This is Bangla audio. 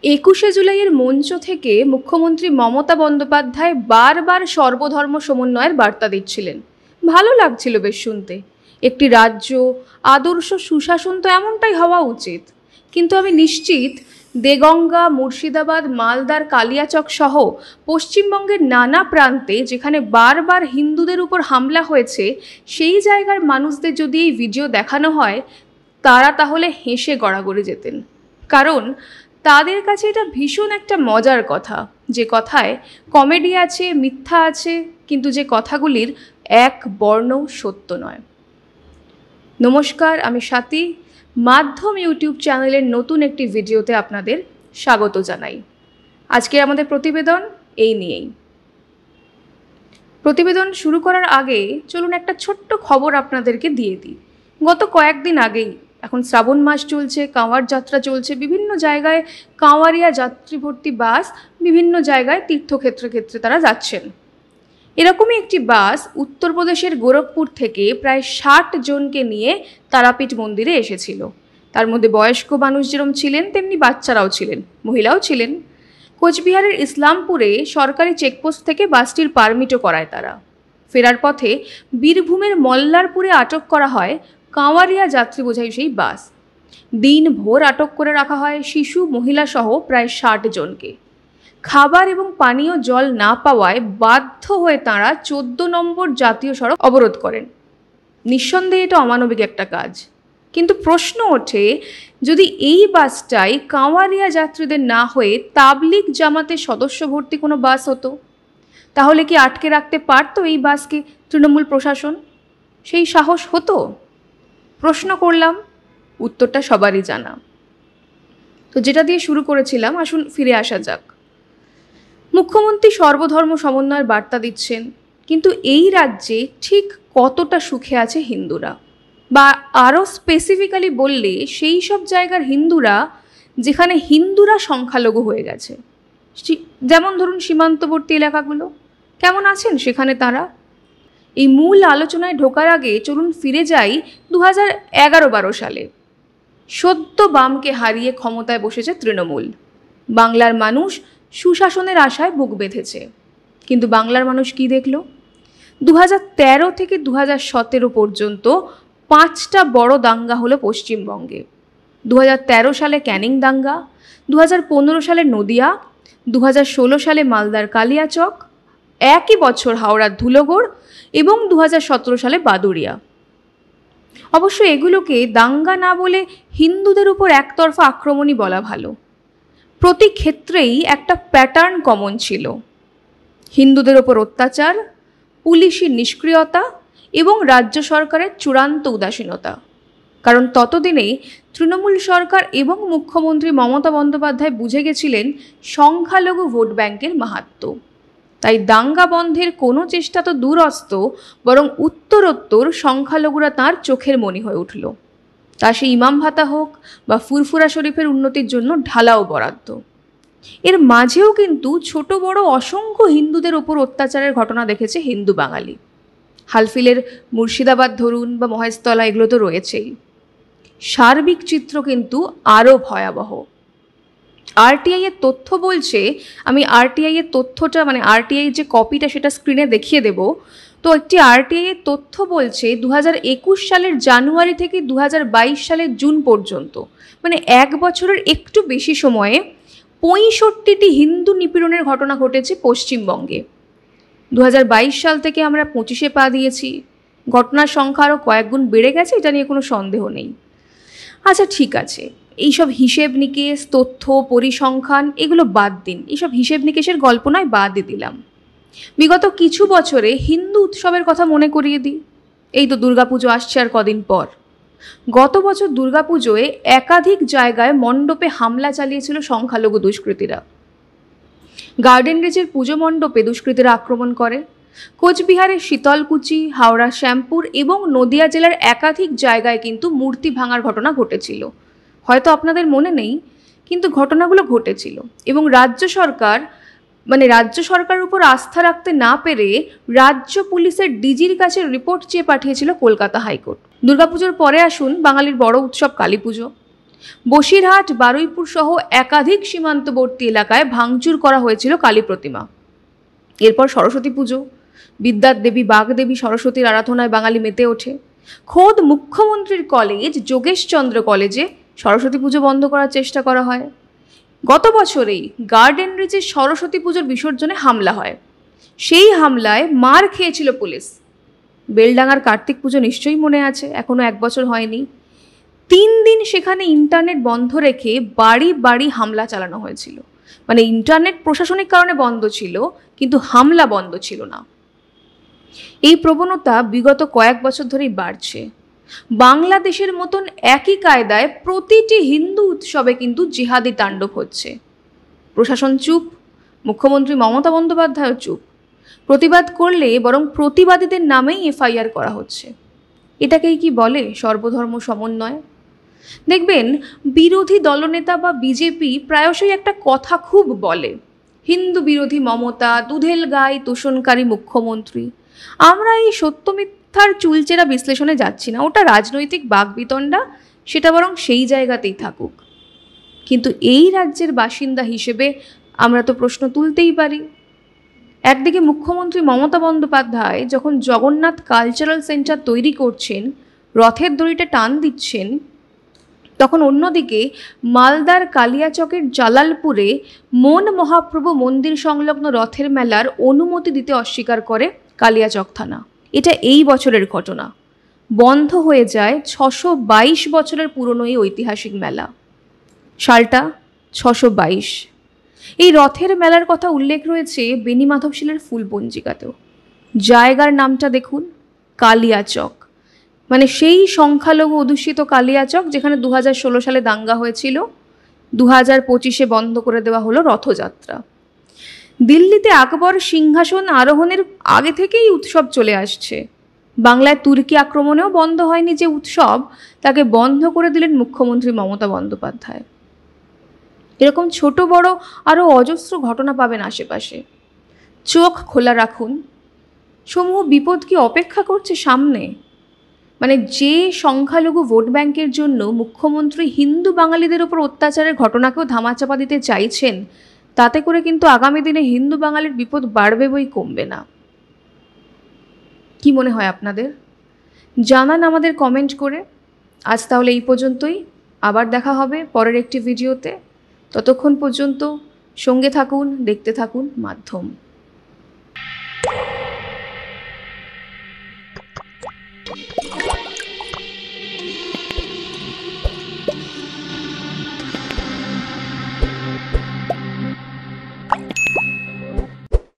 21শে জুলাইয়ের মঞ্চ থেকে মুখ্যমন্ত্রী মমতা বন্দ্যোপাধ্যায় বারবার সর্বধর্ম সমন্বয়ের বার্তা দিচ্ছিলেন। ভালো লাগছিল বেশ শুনতে। একটি রাজ্য, আদর্শ সুশাসন তো এমনটাই হওয়া উচিত। কিন্তু আমি নিশ্চিত দেগঙ্গা, মুর্শিদাবাদ, মালদার কালিয়াচক সহ পশ্চিমবঙ্গের নানা প্রান্তে যেখানে বারবার হিন্দুদের উপর হামলা হয়েছে, সেই জায়গার মানুষদের যদি এই ভিডিও দেখানো হয়, তারা তাহলে হেসে গড়াগড়ি যেতেন। কারণ তাদের কাছে এটা ভীষণ একটা মজার কথা, যে কথায় কমেডি আছে, মিথ্যা আছে, কিন্তু যে কথাগুলির এক বর্ণও সত্য নয়। নমস্কার, আমি স্বাতী। মাধ্যম ইউটিউব চ্যানেলের নতুন একটি ভিডিওতে আপনাদের স্বাগত জানাই। আজকে আমাদের প্রতিবেদন এই নিয়েই। প্রতিবেদন শুরু করার আগে চলুন একটা ছোট্ট খবর আপনাদেরকে দিয়ে দিই। গত কয়েকদিন আগেই, এখন শ্রাবণ মাস চলছে, কাঁওয়ার যাত্রা চলছে, বিভিন্ন জায়গায় কাঁওয়ারিয়া যাত্রী ভর্তি বাস বিভিন্ন জায়গায় তীর্থক্ষেত্রে তারা যাচ্ছেন। এরকমই একটি বাস উত্তরপ্রদেশের গোরখপুর থেকে প্রায় 60 জনকে নিয়ে তারাপীঠ মন্দিরে এসেছিল। তার মধ্যে বয়স্ক মানুষ যেরকম ছিলেন, তেমনি বাচ্চারাও ছিলেন, মহিলাও ছিলেন। কোচবিহারের ইসলামপুরে সরকারি চেকপোস্ট থেকে বাসটির পারমিটও করায় তারা। ফেরার পথে বীরভূমের মল্লারপুরে আটক করা হয় কাঁওয়ারিয়া যাত্রী বোঝাই সেই বাস। দিনভর আটক করে রাখা হয় শিশু, মহিলা সহ প্রায় 60 জনকে। খাবার এবং পানীয় জল না পাওয়ায় বাধ্য হয়ে তাঁরা 14 নম্বর জাতীয় সড়ক অবরোধ করেন। নিঃসন্দেহে এটা অমানবিক একটা কাজ। কিন্তু প্রশ্ন ওঠে, যদি এই বাসটাই কাঁওয়ারিয়া যাত্রীদের না হয়ে তাবলিগ জামাতের সদস্য ভর্তি কোনো বাস হতো, তাহলে কি আটকে রাখতে পারতো এই বাসকে তৃণমূল প্রশাসন? সেই সাহস হতো? প্রশ্ন করলাম, উত্তরটা সবারই জানা। তো যেটা দিয়ে শুরু করেছিলাম, আসুন ফিরে আসা যাক। মুখ্যমন্ত্রী সর্বধর্ম সমন্বয়ের বার্তা দিচ্ছেন, কিন্তু এই রাজ্যে ঠিক কতটা সুখে আছে হিন্দুরা? বা আরও স্পেসিফিক্যালি বললে, সেই সব জায়গার হিন্দুরা যেখানে হিন্দুরা সংখ্যালঘু হয়ে গেছে, যেমন ধরুন সীমান্তবর্তী এলাকাগুলো, কেমন আছেন সেখানে তারা? এই মূল আলোচনায় ঢোকার আগে চলুন ফিরে যাই 2011-12 সালে। সদ্য বামকে হারিয়ে ক্ষমতায় বসেছে তৃণমূল। বাংলার মানুষ সুশাসনের আশায় বুক বেঁধেছে। কিন্তু বাংলার মানুষ কি দেখল? 2013 থেকে 2017 পর্যন্ত 5টা বড় দাঙ্গা হলো পশ্চিমবঙ্গে। 2013 সালে ক্যানিং দাঙ্গা, 2015 সালে নদিয়া, 2016 সালে মালদার কালিয়াচক, একই বছর হাওড়ার ধুলোগড় এবং 2017 সালে বাদুড়িয়া। অবশ্য এগুলোকে দাঙ্গা না বলে হিন্দুদের উপর একতরফা আক্রমণই বলা ভালো। প্রতি ক্ষেত্রেই একটা প্যাটার্ন কমন ছিল: হিন্দুদের ওপর অত্যাচার, পুলিশি নিষ্ক্রিয়তা এবং রাজ্য সরকারের চূড়ান্ত উদাসীনতা। কারণ ততদিনেই তৃণমূল সরকার এবং মুখ্যমন্ত্রী মমতা বন্দ্যোপাধ্যায় বুঝে গেছিলেন সংখ্যালঘু ভোট ব্যাংকের মাহাত্ম্য। তাই দাঙ্গা বন্ধের কোনো চেষ্টা তো দূরস্ত, বরং উত্তরোত্তর সংখ্যালঘুরা তাঁর চোখের মণি হয়ে উঠল। তা সে ইমাম ভাতা হোক বা ফুরফুরা শরীফের উন্নতির জন্য ঢালাও বরাদ্দ। এর মাঝেও কিন্তু ছোট বড় অসংখ্য হিন্দুদের ওপর অত্যাচারের ঘটনা দেখেছে হিন্দু বাঙালি। হালফিলের মুর্শিদাবাদ ধরুন বা মহেশতলা, এগুলো তো রয়েছেই। সার্বিক চিত্র কিন্তু আরও ভয়াবহ। আরটিআই এর তথ্য বলছে, আমি আরটিআই এর তথ্যটা আরটিআই যে কপিটা সেটা স্ক্রিনে দেখিয়ে দেব। তো একটি আরটিআই এর তথ্য বলছে 2021 সালের জানুয়ারি থেকে 2022 সালের জুন পর্যন্ত, এক বছরের একটু বেশি সময়ে 65টি হিন্দু নিপীড়নের ঘটনা ঘটেছে পশ্চিমবঙ্গে। 2022 সাল থেকে আমরা 25-এ পা দিয়েছি। ঘটনার সংখ্যা আরও কয়েকগুণ বেড়ে গেছে, এটা নিয়ে কোনো সন্দেহ নেই। আচ্ছা, ঠিক আছে, এইসব হিসেব নিকেশ, তথ্য, পরিসংখ্যান এগুলো বাদ দিন। এইসব হিসেব নিকেশের গল্প নয়, বাদই দিলাম। বিগত কিছু বছরে হিন্দু উৎসবের কথা মনে করিয়ে দিই। এই তো দুর্গাপুজো আসছে আর কদিন পর। গত বছর দুর্গাপুজোয় একাধিক জায়গায় মণ্ডপে হামলা চালিয়েছিল সংখ্যালঘু দুষ্কৃতীরা। গার্ডেন রিচের পুজো মণ্ডপে দুষ্কৃতীরা আক্রমণ করে। কোচবিহারের শীতলকুচি, হাওড়া শ্যামপুর এবং নদিয়া জেলার একাধিক জায়গায় কিন্তু মূর্তি ভাঙার ঘটনা ঘটেছিল। হয়তো আপনাদের মনে নেই, কিন্তু ঘটনাগুলো ঘটেছিল। এবং রাজ্য সরকারের উপর আস্থা রাখতে না পেরে রাজ্য পুলিশের ডিজির কাছে রিপোর্ট চেয়ে পাঠিয়েছিল কলকাতা হাইকোর্ট। দুর্গাপুজোর পরে আসুন বাঙালির বড় উৎসব কালী পুজো। বসিরহাট, বারুইপুর সহ একাধিক সীমান্তবর্তী এলাকায় ভাঙচুর করা হয়েছিল কালী প্রতিমা। এরপর সরস্বতী পুজো, বিদ্যার দেবী বাগদেবী সরস্বতীর আরাধনায় বাঙালি মেতে ওঠে। খোদ মুখ্যমন্ত্রীর কলেজ যোগেশচন্দ্র কলেজে সরস্বতী পুজো বন্ধ করার চেষ্টা করা হয়। গত বছরেই গার্ডেন রিচে সরস্বতী পুজোর বিসর্জনে হামলা হয়। সেই হামলায় মার খেয়েছিল পুলিশ। বেলডাঙার কার্তিক পুজো নিশ্চয়ই মনে আছে, এখনো 1 বছর হয়নি। 3 দিন সেখানে ইন্টারনেট বন্ধ রেখে বাড়ি বাড়ি হামলা চালানো হয়েছিল। মানে ইন্টারনেট প্রশাসনিক কারণে বন্ধ ছিল, কিন্তু হামলা বন্ধ ছিল না। এই প্রবণতা বিগত কয়েক বছর ধরেই বাড়ছে। বাংলাদেশের মতন একই কায়দায় প্রতিটি হিন্দু উৎসবে কিন্তু জিহাদি তাণ্ডব হচ্ছে। প্রশাসন চুপ, মুখ্যমন্ত্রী মমতা বন্দ্যোপাধ্যায়ও চুপ। প্রতিবাদ করলে বরং প্রতিবাদীদের নামেই এফআইআর করা হচ্ছে। এটাকেই কি বলে সর্বধর্ম সমন্বয়? দেখবেন বিরোধী দলনেতা বা বিজেপি প্রায়শই একটা কথা খুব বলে, হিন্দু বিরোধী মমতা, দুধেল গাই তোষণকারী মুখ্যমন্ত্রী। আমরা এই সত্য মিথ্যার চুলচেরা বিশ্লেষণে যাচ্ছি না, ওটা রাজনৈতিক বাকবিতণ্ডা, সেটা বরং সেই জায়গাতেই থাকুক। কিন্তু এই রাজ্যের বাসিন্দা হিসেবে আমরা তো প্রশ্ন তুলতেই পারি। একদিকে মুখ্যমন্ত্রী মমতা বন্দ্যোপাধ্যায় যখন জগন্নাথ কালচারাল সেন্টার তৈরি করছেন, রথের দড়িটা টান দিচ্ছেন, তখন অন্যদিকে মালদার কালিয়াচকের জালালপুরে মন মহাপ্রভু মন্দির সংলগ্ন রথের মেলার অনুমতি দিতে অস্বীকার করে কালিয়াচক থানা। এটা এই বছরের ঘটনা। বন্ধ হয়ে যায় 622 বছরের পুরনো এই ঐতিহাসিক মেলা। সালটা 622। এই রথের মেলার কথা উল্লেখ রয়েছে বেণীমাধব শীলের ফুল পঞ্জিকাতেও। জায়গার নামটা দেখুন, কালিয়াচক। মানে সেই সংখ্যালঘু অধ্যুষিত কালিয়াচক যেখানে 2016 সালে দাঙ্গা হয়েছিল, 2025-এ বন্ধ করে দেওয়া হলো রথযাত্রা। দিল্লিতে আকবর সিংহাসন আরোহণের আগে থেকেই উৎসব চলে আসছে। বাংলায় তুর্কি আক্রমণেও বন্ধ হয়নি যে উৎসব, তাকে বন্ধ করে দিলেন মুখ্যমন্ত্রী মমতা বন্দ্যোপাধ্যায়। এরকম ছোট বড় আরও অজস্র ঘটনা পাবেন আশেপাশে। চোখ খোলা রাখুন, সমূহ বিপদ কি অপেক্ষা করছে সামনে। মানে যে সংখ্যালঘু ভোট ব্যাংকের জন্য মুখ্যমন্ত্রী হিন্দু বাঙালিদের ওপর অত্যাচারের ঘটনাকেও ধামাচাপা দিতে চাইছেন, তাতে করে কিন্তু আগামী দিনে হিন্দু বাঙালির বিপদ বাড়বে বই কমবে না। কি মনে হয় আপনাদের? জানান আমাদের কমেন্ট করে। আজ তাহলে এই পর্যন্তই, আবার দেখা হবে পরের একটি ভিডিওতে। ততক্ষণ পর্যন্ত সঙ্গে থাকুন, দেখতে থাকুন মাধ্যম।